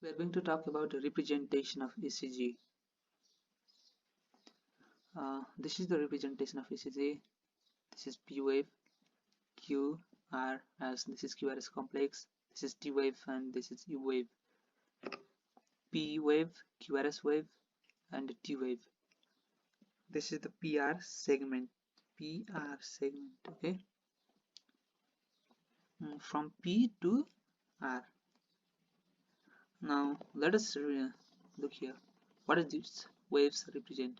We are going to talk about the representation of ECG. This is the representation of ECG. This is P wave, Q, R as this is QRS complex. This is T wave and this is U wave. P wave, QRS wave, and T wave. This is the PR segment. PR segment. Okay. From P to R. Now let us look here. What does these waves represent?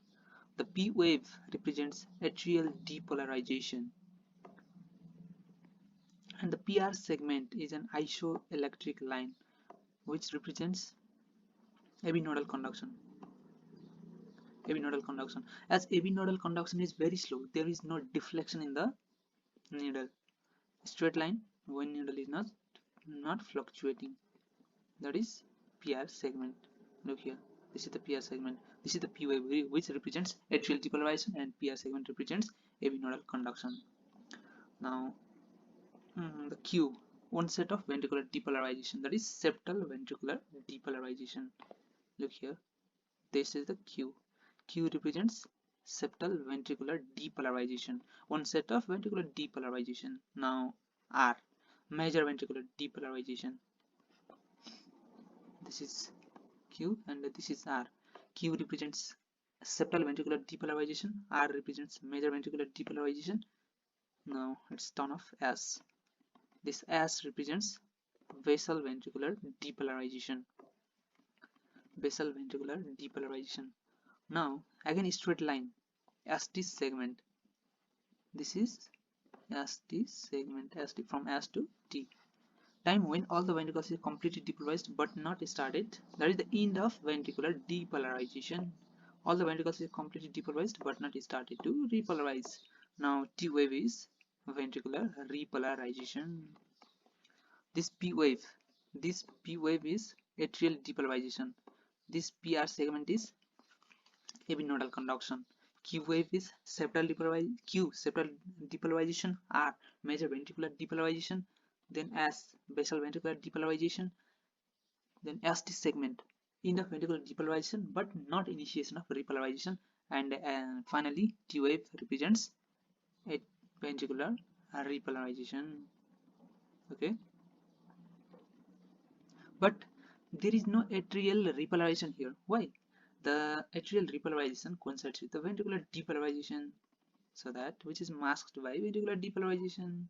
The P wave represents atrial depolarization, and the PR segment is an isoelectric line which represents AB nodal conduction. AB nodal conduction. As AB nodal conduction is very slow, there is no deflection in the needle. Straight line when needle is not fluctuating. That is PR segment. Look here. This is the PR segment. This is the P wave which represents atrial depolarization, and PR segment represents AB nodal conduction. Now the Q, one set of ventricular depolarization, that is septal ventricular depolarization. Look here, this is the Q. Q represents septal ventricular depolarization, one set of ventricular depolarization. Now R, major ventricular depolarization. This is Q and this is R. Q represents septal ventricular depolarization, R represents major ventricular depolarization. Now let's turn off S. This S represents basal ventricular depolarization. Basal ventricular depolarization. Now again straight line, ST segment. This is ST segment, ST from S to T. Time when all the ventricles is completely depolarized but not started. That is the end of ventricular depolarization. All the ventricles is completely depolarized but not started to repolarize. Now T wave is ventricular repolarization. This P wave is atrial depolarization. This PR segment is AB nodal conduction. Q wave is septal depolarization. R major ventricular depolarization. Then S basal ventricular depolarization. Then ST segment end of ventricular depolarization but not initiation of repolarization. And finally T wave represents a ventricular repolarization. Okay. But there is no atrial repolarization here. Why? The atrial repolarization coincides with the ventricular depolarization, so that which is masked by ventricular depolarization.